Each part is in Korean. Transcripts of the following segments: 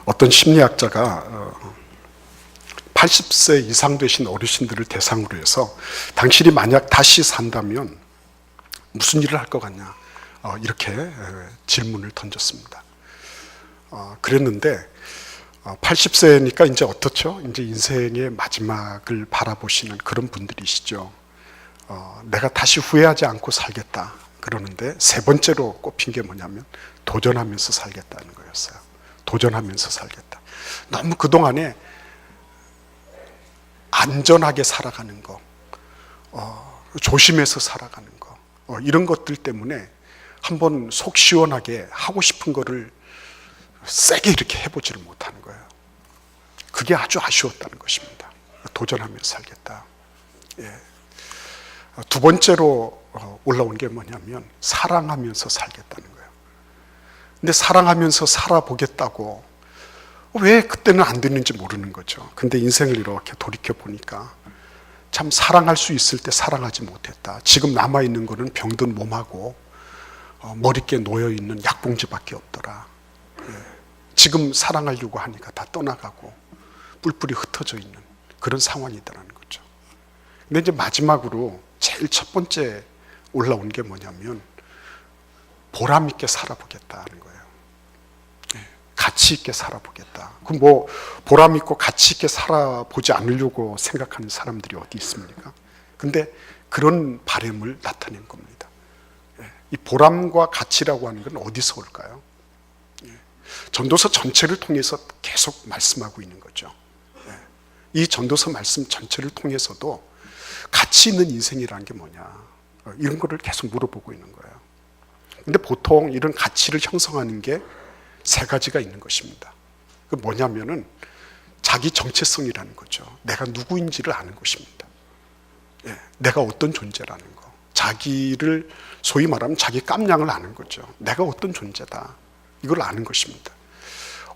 어떤 심리학자가 80세 이상 되신 어르신들을 대상으로 해서 당신이 만약 다시 산다면 무슨 일을 할 것 같냐, 이렇게 질문을 던졌습니다. 그랬는데 80세니까 이제 어떻죠? 이제 인생의 마지막을 바라보시는 그런 분들이시죠. 내가 다시 후회하지 않고 살겠다 그러는데 세 번째로 꼽힌 게 뭐냐면 도전하면서 살겠다는 거였어요. 도전하면서 살겠다. 너무 그동안에 안전하게 살아가는 거, 조심해서 살아가는 거, 이런 것들 때문에 한번 속 시원하게 하고 싶은 거를 세게 이렇게 해보지를 못하는 거예요. 그게 아주 아쉬웠다는 것입니다. 도전하면서 살겠다. 예. 두 번째로 올라온 게 뭐냐면 사랑하면서 살겠다는 거예요. 근데 사랑하면서 살아보겠다고 왜 그때는 안 됐는지 모르는 거죠. 근데 인생을 이렇게 돌이켜 보니까 참 사랑할 수 있을 때 사랑하지 못했다. 지금 남아있는 거는 병든 몸하고 머릿결 놓여있는 약봉지밖에 없더라. 지금 사랑하려고 하니까 다 떠나가고 뿔뿔이 흩어져 있는 그런 상황이더라는 거죠. 근데 이제 마지막으로 제일 첫 번째 올라온 게 뭐냐면 보람 있게 살아보겠다는 거예요. 가치 있게 살아보겠다. 그럼 뭐 보람 있고 가치 있게 살아보지 않으려고 생각하는 사람들이 어디 있습니까? 근데 그런 바람을 나타낸 겁니다. 이 보람과 가치라고 하는 건 어디서 올까요? 전도서 전체를 통해서 계속 말씀하고 있는 거죠. 이 전도서 말씀 전체를 통해서도 가치 있는 인생이라는 게 뭐냐, 이런 거를 계속 물어보고 있는 거예요. 근데 보통 이런 가치를 형성하는 게 세 가지가 있는 것입니다. 그 뭐냐면은 자기 정체성이라는 거죠. 내가 누구인지를 아는 것입니다. 내가 어떤 존재라는 거. 자기를 소위 말하면 자기 깜냥을 아는 거죠. 내가 어떤 존재다. 이걸 아는 것입니다.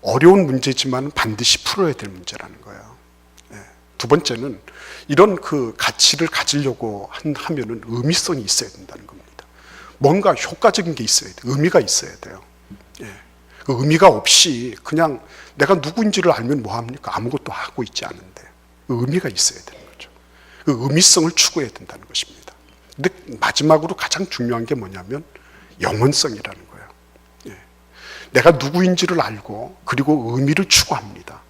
어려운 문제지만 반드시 풀어야 될 문제라는 거예요. 두 번째는 이런 그 가치를 가지려고 하면은 의미성이 있어야 된다는 겁니다. 뭔가 효과적인 게 있어야 돼요. 의미가 있어야 돼요. 그 의미가 없이 그냥 내가 누구인지를 알면 뭐합니까? 아무것도 하고 있지 않은데 그 의미가 있어야 되는 거죠. 그 의미성을 추구해야 된다는 것입니다. 근데 마지막으로 가장 중요한 게 뭐냐면 영원성이라는 거예요. 내가 누구인지를 알고 그리고 의미를 추구합니다.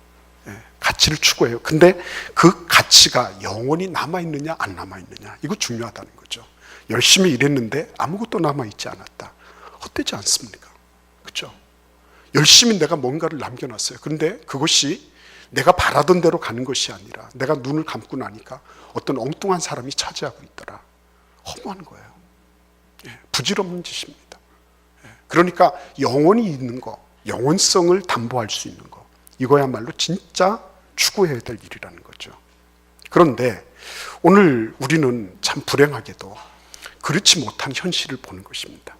가치를 추구해요. 근데 그 가치가 영원히 남아있느냐 안 남아있느냐, 이거 중요하다는 거죠. 열심히 일했는데 아무것도 남아있지 않았다. 헛되지 않습니까? 그렇죠? 열심히 내가 뭔가를 남겨놨어요. 그런데 그것이 내가 바라던 대로 가는 것이 아니라 내가 눈을 감고 나니까 어떤 엉뚱한 사람이 차지하고 있더라. 허무한 거예요. 부질없는 짓입니다. 그러니까 영원히 있는 거, 영원성을 담보할 수 있는 거, 이거야말로 진짜 추구해야 될 일이라는 거죠. 그런데 오늘 우리는 참 불행하게도 그렇지 못한 현실을 보는 것입니다.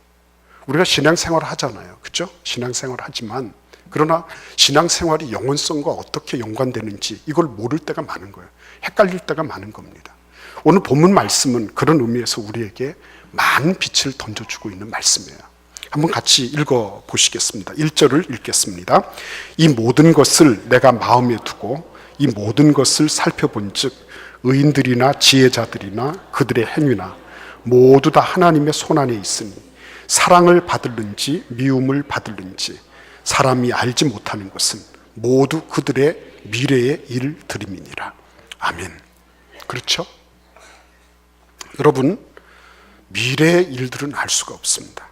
우리가 신앙생활을 하잖아요. 그렇죠? 신앙생활을 하지만 그러나 신앙생활이 영원성과 어떻게 연관되는지 이걸 모를 때가 많은 거예요. 헷갈릴 때가 많은 겁니다. 오늘 본문 말씀은 그런 의미에서 우리에게 많은 빛을 던져주고 있는 말씀이에요. 한번 같이 읽어보시겠습니다. 1절을 읽겠습니다. 이 모든 것을 내가 마음에 두고 이 모든 것을 살펴본 즉 의인들이나 지혜자들이나 그들의 행위나 모두 다 하나님의 손안에 있으니 사랑을 받을는지 미움을 받을는지 사람이 알지 못하는 것은 모두 그들의 미래의 일들임이니라. 아멘. 그렇죠? 여러분, 미래의 일들은 알 수가 없습니다.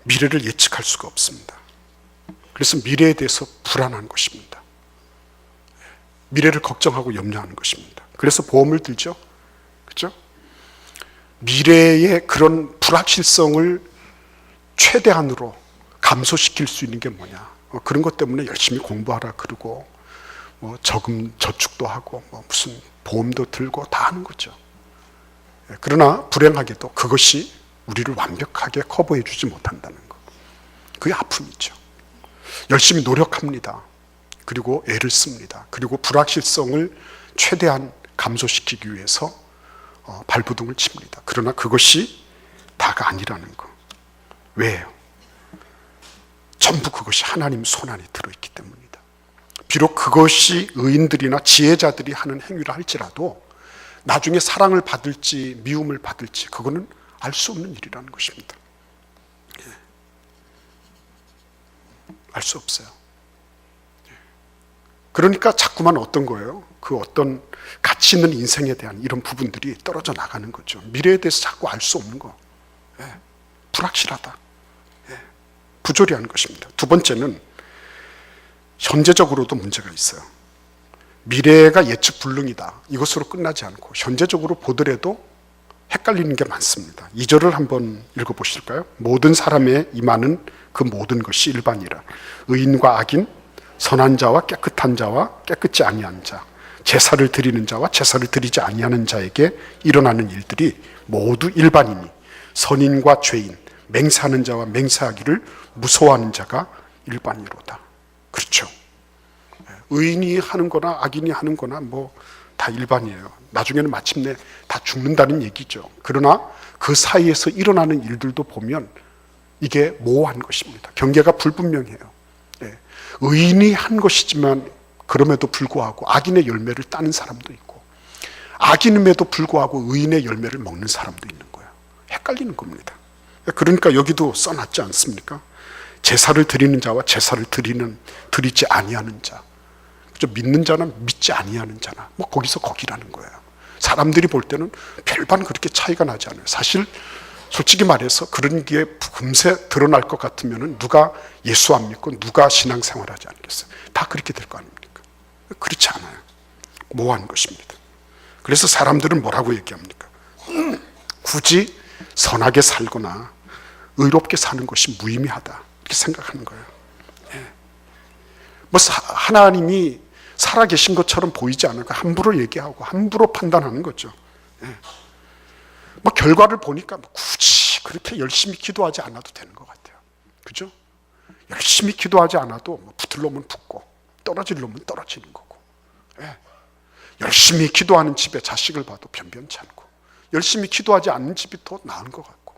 미래를 예측할 수가 없습니다. 그래서 미래에 대해서 불안한 것입니다. 미래를 걱정하고 염려하는 것입니다. 그래서 보험을 들죠. 그렇죠? 미래의 그런 불확실성을 최대한으로 감소시킬 수 있는 게 뭐냐, 그런 것 때문에 열심히 공부하라 그러고 저축도 하고 무슨 보험도 들고 다 하는 거죠. 그러나 불행하게도 그것이 우리를 완벽하게 커버해 주지 못한다는 것, 그게 아픔이죠. 열심히 노력합니다. 그리고 애를 씁니다. 그리고 불확실성을 최대한 감소시키기 위해서 발버둥을 칩니다. 그러나 그것이 다가 아니라는 거. 왜요? 전부 그것이 하나님 손안에 들어있기 때문입니다. 비록 그것이 의인들이나 지혜자들이 하는 행위를 할지라도 나중에 사랑을 받을지 미움을 받을지 그거는 알 수 없는 일이라는 것입니다. 알 수 없어요. 그러니까 자꾸만 어떤 거예요? 그 어떤 가치 있는 인생에 대한 이런 부분들이 떨어져 나가는 거죠. 미래에 대해서 자꾸 알 수 없는 거. 불확실하다. 부조리한 것입니다. 두 번째는 현재적으로도 문제가 있어요. 미래가 예측 불능이다. 이것으로 끝나지 않고 현재적으로 보더라도 헷갈리는 게 많습니다. 2절을 한번 읽어보실까요? 모든 사람의 임하는 그 모든 것이 일반이라. 의인과 악인, 선한 자와 깨끗한 자와 깨끗지 아니한 자, 제사를 드리는 자와 제사를 드리지 아니하는 자에게 일어나는 일들이 모두 일반이니 선인과 죄인, 맹세하는 자와 맹세하기를 무서워하는 자가 일반이로다. 그렇죠. 의인이 하는 거나 악인이 하는 거나 뭐 다 일반이에요. 나중에는 마침내 다 죽는다는 얘기죠. 그러나 그 사이에서 일어나는 일들도 보면 이게 모호한 것입니다. 경계가 불분명해요. 의인이 한 것이지만 그럼에도 불구하고 악인의 열매를 따는 사람도 있고 악인임에도 불구하고 의인의 열매를 먹는 사람도 있는 거예요. 헷갈리는 겁니다. 그러니까 여기도 써놨지 않습니까? 제사를 드리는 자와 제사를 드리지 아니하는 자, 믿는 자는 믿지 아니하는 자나 뭐 거기서 거기라는 거예요. 사람들이 볼 때는 별반 그렇게 차이가 나지 않아요. 사실 솔직히 말해서 그런 게 금세 드러날 것 같으면 누가 예수 안 믿고 누가 신앙생활하지 않겠어요? 다 그렇게 될 거 아닙니까? 그렇지 않아요. 모호한 것입니다. 그래서 사람들은 뭐라고 얘기합니까? 굳이 선하게 살거나 의롭게 사는 것이 무의미하다 이렇게 생각하는 거예요. 뭐 하나님이 살아계신 것처럼 보이지 않을까 함부로 얘기하고 함부로 판단하는 거죠. 뭐 결과를 보니까 굳이 그렇게 열심히 기도하지 않아도 되는 것 같아요. 그죠? 열심히 기도하지 않아도 붙을 놈은 붙고 떨어질 놈은 떨어지는 거고, 열심히 기도하는 집에 자식을 봐도 변변치 않고 열심히 기도하지 않는 집이 더 나은 것 같고,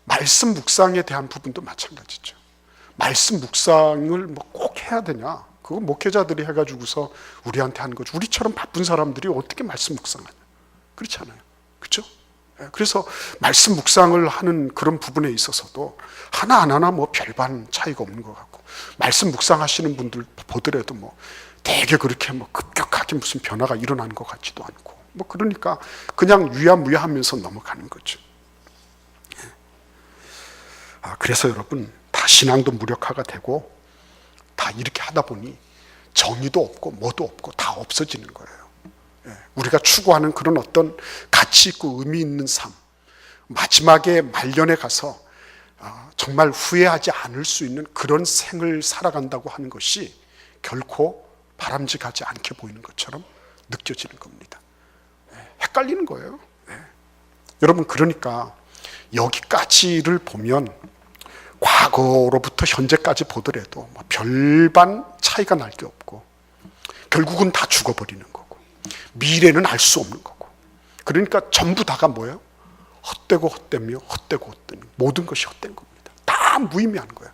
말씀 묵상에 대한 부분도 마찬가지죠. 말씀 묵상을 뭐 꼭 해야 되냐? 그거 목회자들이 해가지고서 우리한테 하는 거죠. 우리처럼 바쁜 사람들이 어떻게 말씀 묵상하냐? 그렇지 않아요. 그렇죠? 그래서 말씀 묵상을 하는 그런 부분에 있어서도 하나하나 뭐 별반 차이가 없는 것 같고, 말씀 묵상하시는 분들 보더라도 뭐 되게 그렇게 뭐 급격하게 무슨 변화가 일어나는 것 같지도 않고, 뭐 그러니까 그냥 유야무야하면서 넘어가는 거죠. 그래서 여러분 다 신앙도 무력화가 되고 다 이렇게 하다 보니 정의도 없고 뭐도 없고 다 없어지는 거예요. 우리가 추구하는 그런 어떤 가치 있고 의미 있는 삶, 마지막에 말년에 가서 정말 후회하지 않을 수 있는 그런 생을 살아간다고 하는 것이 결코 바람직하지 않게 보이는 것처럼 느껴지는 겁니다. 헷갈리는 거예요. 여러분, 그러니까 여기까지를 보면 과거로부터 현재까지 보더라도 별반 차이가 날 게 없고 결국은 다 죽어버리는 거고 미래는 알 수 없는 거고, 그러니까 전부 다가 뭐예요? 헛되고 헛되며 헛되고 헛된 모든 것이 헛된 겁니다. 다 무의미한 거예요.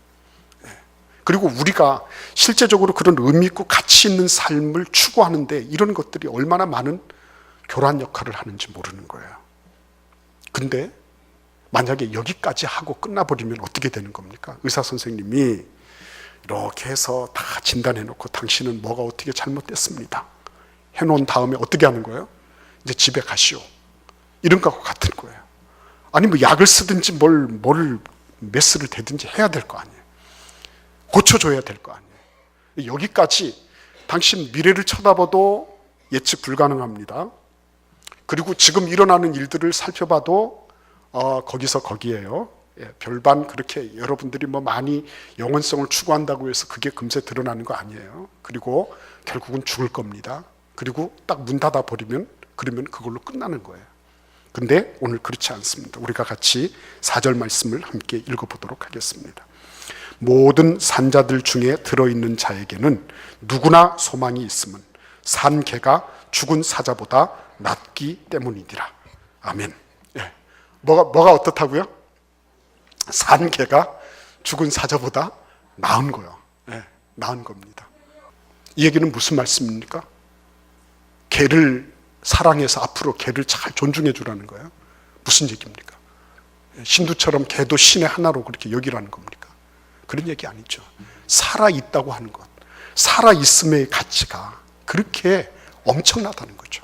그리고 우리가 실제적으로 그런 의미 있고 가치 있는 삶을 추구하는데 이런 것들이 얼마나 많은 교란 역할을 하는지 모르는 거예요. 근데 만약에 여기까지 하고 끝나버리면 어떻게 되는 겁니까? 의사 선생님이 이렇게 해서 다 진단해놓고 당신은 뭐가 어떻게 잘못됐습니다 해놓은 다음에 어떻게 하는 거예요? 이제 집에 가시오, 이런 것과 같은 거예요. 아니 뭐 약을 쓰든지 뭘 메스를 대든지 해야 될 거 아니에요. 고쳐줘야 될 거 아니에요. 여기까지 당신 미래를 쳐다봐도 예측 불가능합니다. 그리고 지금 일어나는 일들을 살펴봐도 거기서 거기에요. 별반 그렇게 여러분들이 뭐 많이 영원성을 추구한다고 해서 그게 금세 드러나는 거 아니에요. 그리고 결국은 죽을 겁니다. 그리고 딱 문 닫아 버리면 그러면 그걸로 끝나는 거예요. 근데 오늘 그렇지 않습니다. 우리가 같이 4절 말씀을 함께 읽어보도록 하겠습니다. 모든 산자들 중에 들어있는 자에게는 누구나 소망이 있음은 산 개가 죽은 사자보다 낫기 때문이니라. 아멘. 뭐가 어떻다고요? 산 개가 죽은 사자보다 나은 거예요. 네, 나은 겁니다. 이 얘기는 무슨 말씀입니까? 개를 사랑해서 앞으로 개를 잘 존중해 주라는 거예요. 무슨 얘기입니까? 신두처럼 개도 신의 하나로 그렇게 여기라는 겁니까? 그런 얘기 아니죠. 살아있다고 하는 것, 살아있음의 가치가 그렇게 엄청나다는 거죠.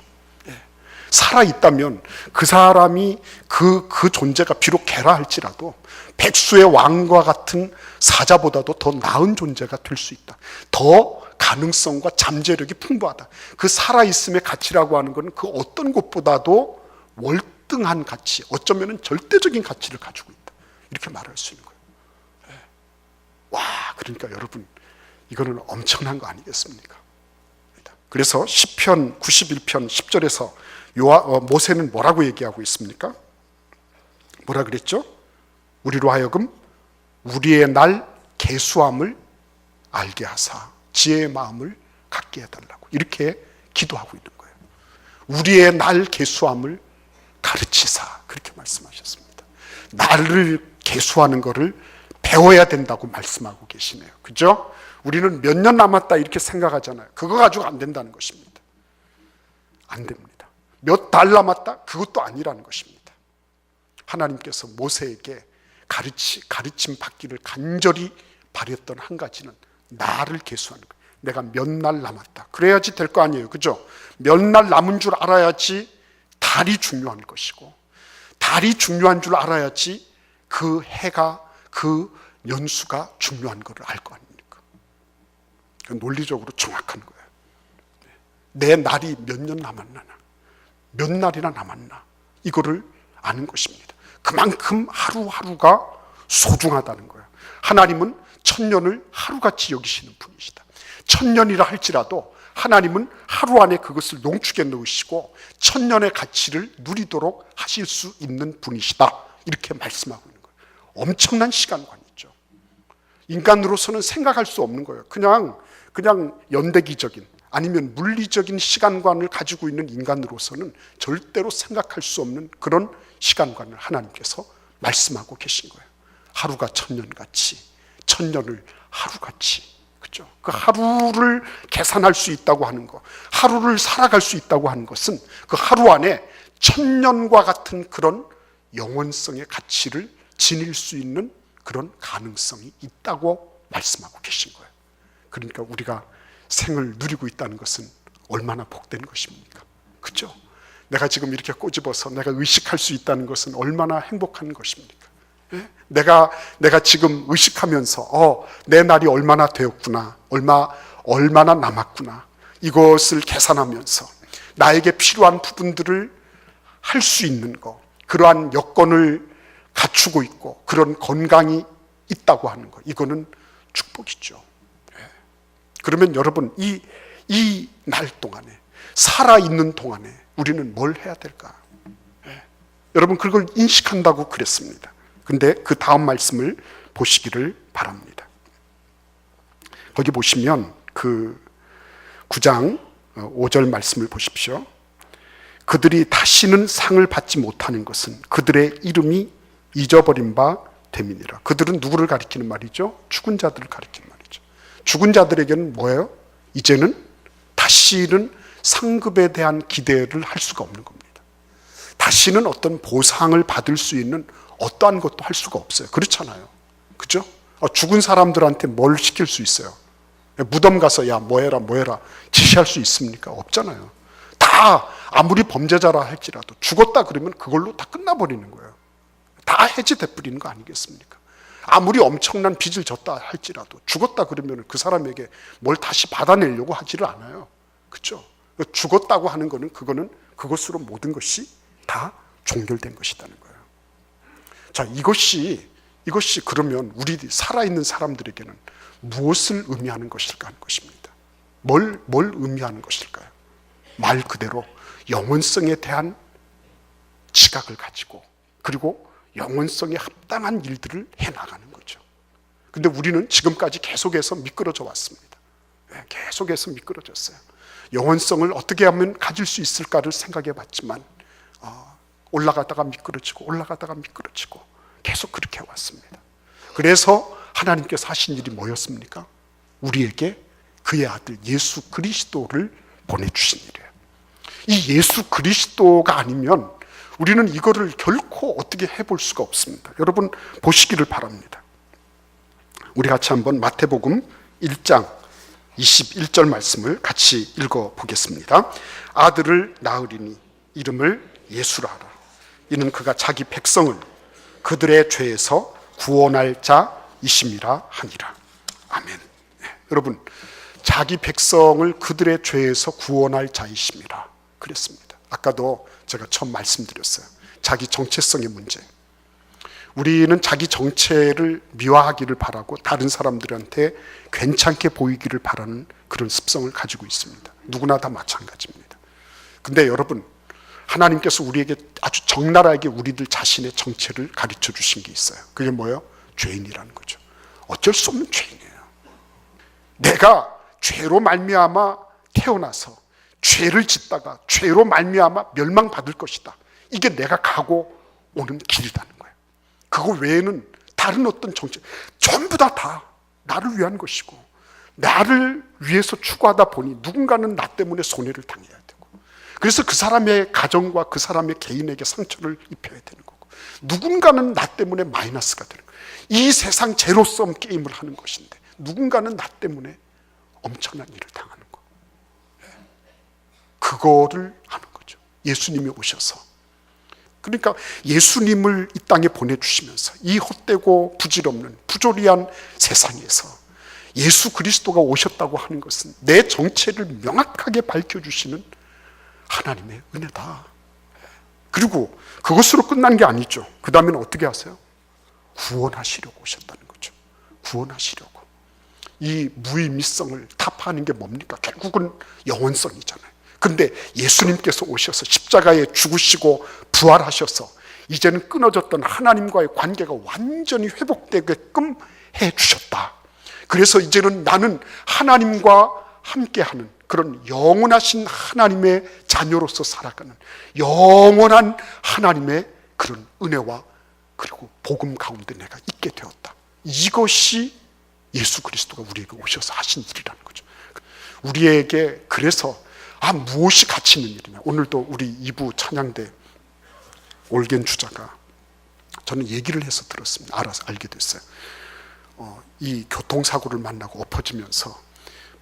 살아있다면 그 사람이 그 존재가 비록 개라 할지라도 백수의 왕과 같은 사자보다도 더 나은 존재가 될 수 있다. 더 가능성과 잠재력이 풍부하다. 그 살아있음의 가치라고 하는 것은 그 어떤 것보다도 월등한 가치, 어쩌면 절대적인 가치를 가지고 있다. 이렇게 말할 수 있는 거예요. 와, 그러니까 여러분, 이거는 엄청난 거 아니겠습니까? 그래서 시편 91편 10절에서 모세는 뭐라고 얘기하고 있습니까? 뭐라 그랬죠? 우리로 하여금 우리의 날 계수함을 알게 하사 지혜의 마음을 갖게 해달라고 이렇게 기도하고 있는 거예요. 우리의 날 계수함을 가르치사 그렇게 말씀하셨습니다. 날을 계수하는 것을 배워야 된다고 말씀하고 계시네요. 그죠? 우리는 몇 년 남았다 이렇게 생각하잖아요. 그거 가지고 안 된다는 것입니다. 안 됩니다. 몇 달 남았다? 그것도 아니라는 것입니다. 하나님께서 모세에게 가르침 받기를 간절히 바랬던 한 가지는 나를 계수하는 거예요. 내가 몇 날 남았다. 그래야지 될 거 아니에요. 그죠? 몇 날 남은 줄 알아야지 달이 중요한 것이고, 달이 중요한 줄 알아야지 그 해가, 그 연수가 중요한 것을 알 거 아닙니까? 논리적으로 정확한 거예요. 내 날이 몇 년 남았나, 몇 날이나 남았나, 이거를 아는 것입니다. 그만큼 하루하루가 소중하다는 거예요. 하나님은 천년을 하루같이 여기시는 분이시다. 천년이라 할지라도 하나님은 하루 안에 그것을 농축해 넣으시고 천년의 가치를 누리도록 하실 수 있는 분이시다. 이렇게 말씀하고 있는 거예요. 엄청난 시간관이죠. 인간으로서는 생각할 수 없는 거예요. 그냥 연대기적인 아니면 물리적인 시간관을 가지고 있는 인간으로서는 절대로 생각할 수 없는 그런 시간관을 하나님께서 말씀하고 계신 거예요. 하루가 천년같이, 천년을 하루같이. 그죠? 그 하루를 계산할 수 있다고 하는 것, 하루를 살아갈 수 있다고 하는 것은 그 하루 안에 천년과 같은 그런 영원성의 가치를 지닐 수 있는 그런 가능성이 있다고 말씀하고 계신 거예요. 그러니까 우리가 생을 누리고 있다는 것은 얼마나 복된 것입니까? 그죠? 내가 지금 이렇게 꼬집어서 내가 의식할 수 있다는 것은 얼마나 행복한 것입니까? 예? 내가 지금 의식하면서 내 날이 얼마나 되었구나, 얼마나 남았구나, 이것을 계산하면서 나에게 필요한 부분들을 할 수 있는 것, 그러한 여건을 갖추고 있고 그런 건강이 있다고 하는 것, 이거는 축복이죠. 그러면 여러분, 이 날 동안에, 살아있는 동안에 우리는 뭘 해야 될까? 여러분, 그걸 인식한다고 그랬습니다. 근데 그 다음 말씀을 보시기를 바랍니다. 거기 보시면 그 9장 5절 말씀을 보십시오. 그들이 다시는 상을 받지 못하는 것은 그들의 이름이 잊어버린 바 됨이니라. 그들은 누구를 가리키는 말이죠? 죽은 자들을 가리키는 말이죠. 죽은 자들에게는 뭐예요? 이제는 다시는 상급에 대한 기대를 할 수가 없는 겁니다. 다시는 어떤 보상을 받을 수 있는 어떠한 것도 할 수가 없어요. 그렇잖아요. 그죠? 죽은 사람들한테 뭘 시킬 수 있어요? 무덤 가서 야 뭐 해라 지시할 수 있습니까? 없잖아요. 다 아무리 범죄자라 할지라도 죽었다 그러면 그걸로 다 끝나버리는 거예요. 다 해지돼 버리는 거 아니겠습니까? 아무리 엄청난 빚을 졌다 할지라도 죽었다 그러면 그 사람에게 뭘 다시 받아내려고 하지를 않아요. 그렇죠? 죽었다고 하는 거는 그것으로 모든 것이 다 종결된 것이라는 거예요. 자, 이것이 그러면 우리 살아있는 사람들에게는 무엇을 의미하는 것일까 하는 것입니다. 뭘 의미하는 것일까요? 말 그대로 영원성에 대한 지각을 가지고, 그리고 영원성에 합당한 일들을 해나가는 거죠. 근데 우리는 지금까지 계속해서 미끄러져 왔습니다. 계속해서 미끄러졌어요. 영원성을 어떻게 하면 가질 수 있을까를 생각해 봤지만 올라가다가 미끄러지고 계속 그렇게 해왔습니다. 그래서 하나님께서 하신 일이 뭐였습니까? 우리에게 그의 아들 예수 그리스도를 보내주신 일이에요. 이 예수 그리스도가 아니면 우리는 이거를 결코 어떻게 해볼 수가 없습니다. 여러분 보시기를 바랍니다. 우리 같이 한번 마태복음 1장 21절 말씀을 같이 읽어보겠습니다. 아들을 낳으리니 이름을 예수라 하라. 이는 그가 자기 백성을 그들의 죄에서 구원할 자이심이라 하니라. 아멘. 네, 여러분 자기 백성을 그들의 죄에서 구원할 자이심이라 그랬습니다. 아까도 제가 처음 말씀드렸어요. 자기 정체성의 문제. 우리는 자기 정체를 미화하기를 바라고 다른 사람들한테 괜찮게 보이기를 바라는 그런 습성을 가지고 있습니다. 누구나 다 마찬가지입니다. 근데 여러분 하나님께서 우리에게 아주 적나라하게 우리들 자신의 정체를 가르쳐 주신 게 있어요. 그게 뭐예요? 죄인이라는 거죠. 어쩔 수 없는 죄인이에요. 내가 죄로 말미암아 태어나서 죄를 짓다가 죄로 말미암아 멸망받을 것이다. 이게 내가 가고 오는 길이라는 거예요. 그거 외에는 다른 어떤 정체 전부 다 나를 위한 것이고 나를 위해서 추구하다 보니 누군가는 나 때문에 손해를 당해야 되고 그래서 그 사람의 가정과 그 사람의 개인에게 상처를 입혀야 되는 거고 누군가는 나 때문에 마이너스가 되는 거예요. 이 세상 제로섬 게임을 하는 것인데 누군가는 나 때문에 엄청난 일을 당하는 거. 그거를 하는 거죠. 예수님이 오셔서. 그러니까 예수님을 이 땅에 보내주시면서 이 헛되고 부질없는 부조리한 세상에서 예수 그리스도가 오셨다고 하는 것은 내 정체를 명확하게 밝혀주시는 하나님의 은혜다. 그리고 그것으로 끝난 게 아니죠. 그 다음에는 어떻게 하세요? 구원하시려고 오셨다는 거죠. 구원하시려고. 이 무의미성을 타파하는 게 뭡니까? 결국은 영원성이잖아요. 근데 예수님께서 오셔서 십자가에 죽으시고 부활하셔서 이제는 끊어졌던 하나님과의 관계가 완전히 회복되게끔 해주셨다. 그래서 이제는 나는 하나님과 함께하는 그런 영원하신 하나님의 자녀로서 살아가는 영원한 하나님의 그런 은혜와 그리고 복음 가운데 내가 있게 되었다. 이것이 예수 그리스도가 우리에게 오셔서 하신 일이라는 거죠. 우리에게 그래서 무엇이 가치 있는 일이냐. 오늘도 우리 2부 찬양대 올겐 주자가 저는 얘기를 해서 들었습니다. 알아서 알게 됐어요. 이 교통사고를 만나고 엎어지면서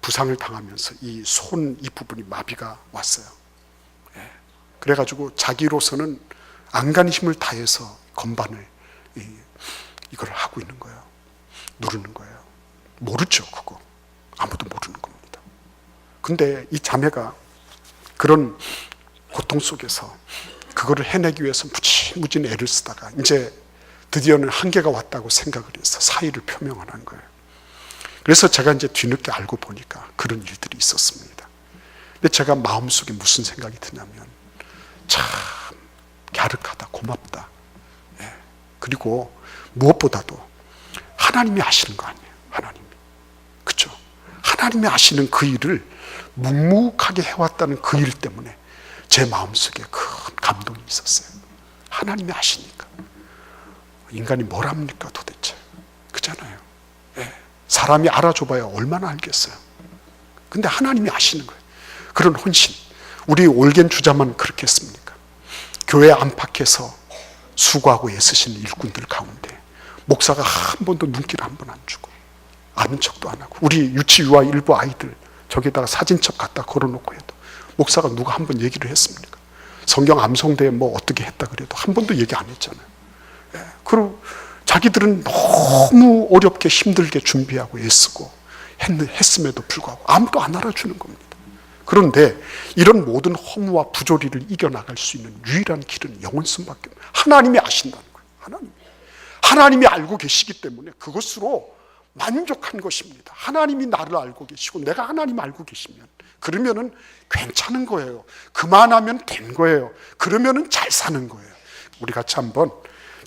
부상을 당하면서 이 손 이 부분이 마비가 왔어요. 그래가지고 자기로서는 안간히 힘을 다해서 건반을 이걸 하고 있는 거예요. 누르는 거예요. 모르죠, 그거. 아무도 모르는 겁니다. 근데 이 자매가 그런 고통 속에서 그거를 해내기 위해서 무진 애를 쓰다가 이제 드디어는 한계가 왔다고 생각을 해서 사의를 표명을 한 거예요. 그래서 제가 이제 뒤늦게 알고 보니까 그런 일들이 있었습니다. 근데 제가 마음속에 무슨 생각이 드냐면 참 갸륵하다, 고맙다. 그리고 무엇보다도 하나님이 아시는 거 아니에요. 하나님이. 그렇죠? 하나님이 아시는 그 일을 묵묵하게 해왔다는 그 일 때문에 제 마음속에 큰 감동이 있었어요. 하나님이 아시니까. 인간이 뭘 합니까 도대체. 그잖아요. 사람이 알아줘봐야 얼마나 알겠어요. 근데 하나님이 아시는 거예요. 그런 헌신. 우리 올겐 주자만 그렇게 했습니까? 교회 안팎에서 수고하고 애쓰신 일꾼들 가운데 목사가 한 번도 눈길 한 번 안 주고 아는 척도 안 하고 우리 유치유아 일부 아이들 저기다가 사진첩 갖다 걸어놓고 해도 목사가 누가 한 번 얘기를 했습니까? 성경 암송대에 뭐 어떻게 했다 그래도 한 번도 얘기 안 했잖아요. 그리고 자기들은 너무 어렵게 힘들게 준비하고 애쓰고 했음에도 불구하고 아무도 안 알아주는 겁니다. 그런데 이런 모든 허무와 부조리를 이겨나갈 수 있는 유일한 길은 영원성밖에 없어요. 하나님이 아신다는 거예요. 하나님이 알고 계시기 때문에 그것으로 만족한 것입니다. 하나님이 나를 알고 계시고 내가 하나님 알고 계시면 그러면은 괜찮은 거예요. 그만하면 된 거예요. 그러면은 잘 사는 거예요. 우리 같이 한번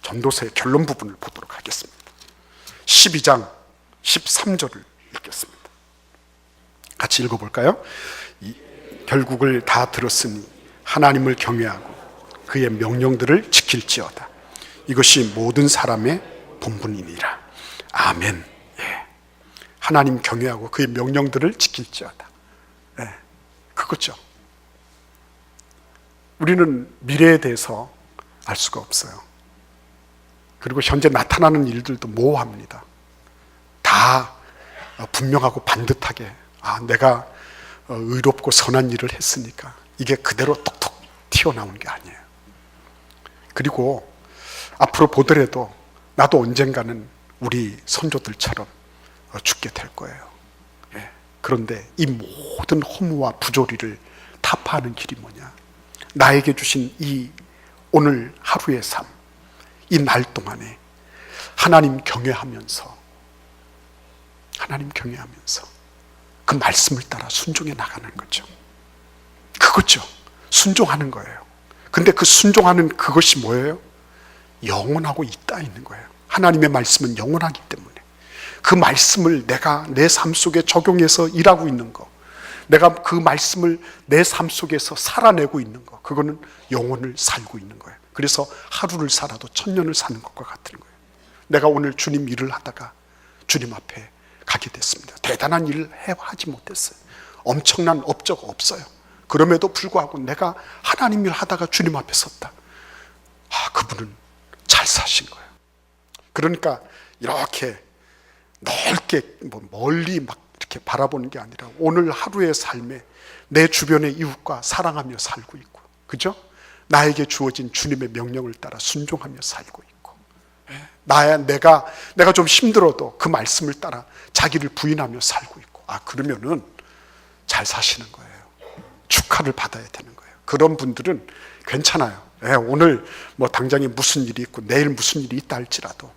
전도서의 결론 부분을 보도록 하겠습니다. 12장 13절을 읽겠습니다. 같이 읽어볼까요? 결국을 다 들었으니 하나님을 경외하고 그의 명령들을 지킬지어다. 이것이 모든 사람의 본분이니라. 아멘. 예. 하나님 경외하고 그의 명령들을 지킬지어다. 예. 그거죠. 우리는 미래에 대해서 알 수가 없어요. 그리고 현재 나타나는 일들도 모호합니다. 다 분명하고 반듯하게 내가 의롭고 선한 일을 했으니까 이게 그대로 톡톡 튀어나오는 게 아니에요. 그리고 앞으로 보더라도 나도 언젠가는 우리 선조들처럼 죽게 될 거예요. 예. 그런데 이 모든 허무와 부조리를 타파하는 길이 뭐냐? 나에게 주신 이 오늘 하루의 삶, 이 날 동안에 하나님 경외하면서 그 말씀을 따라 순종해 나가는 거죠. 그거죠. 순종하는 거예요. 근데 그 순종하는 그것이 뭐예요? 영원하고 있다 있는 거예요. 하나님의 말씀은 영원하기 때문에 그 말씀을 내가 내 삶 속에 적용해서 일하고 있는 거, 내가 그 말씀을 내 삶 속에서 살아내고 있는 거, 그거는 영혼을 살고 있는 거예요. 그래서 하루를 살아도 천년을 사는 것과 같은 거예요. 내가 오늘 주님 일을 하다가 주님 앞에 가게 됐습니다. 대단한 일을 하지 못했어요. 엄청난 업적 없어요. 그럼에도 불구하고 내가 하나님 일 하다가 주님 앞에 섰다. 그분은 잘 사신 거예요. 그러니까 이렇게 넓게 멀리 막 이렇게 바라보는 게 아니라 오늘 하루의 삶에 내 주변의 이웃과 사랑하며 살고 있고, 그죠? 나에게 주어진 주님의 명령을 따라 순종하며 살고 있고, 내가 좀 힘들어도 그 말씀을 따라 자기를 부인하며 살고 있고, 그러면은 잘 사시는 거예요. 축하를 받아야 되는 거예요. 그런 분들은 괜찮아요. 오늘 당장에 무슨 일이 있고 내일 무슨 일이 있다 할지라도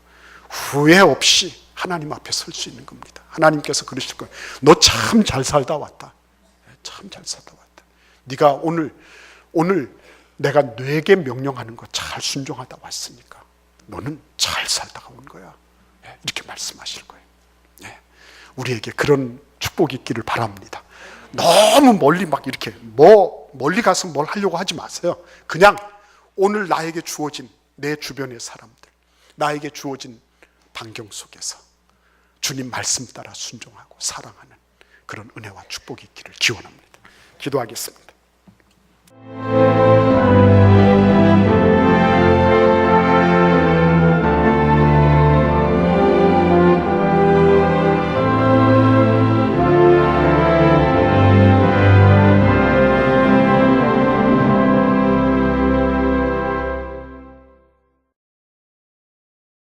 후회 없이 하나님 앞에 설 수 있는 겁니다. 하나님께서 그러실 거예요. 너 참 잘 살다 왔다. 참 잘 살다 왔다. 네가 오늘 내가 뇌게 명령하는 거 잘 순종하다 왔으니까 너는 잘 살다가 온 거야. 이렇게 말씀하실 거예요. 우리에게 그런 축복이 있기를 바랍니다. 너무 멀리 막 이렇게 멀리 가서 뭘 하려고 하지 마세요. 그냥 오늘 나에게 주어진 내 주변의 사람들, 나에게 주어진 반경 속에서 주님 말씀 따라 순종하고 사랑하는 그런 은혜와 축복이 있기를 기원합니다. 기도하겠습니다.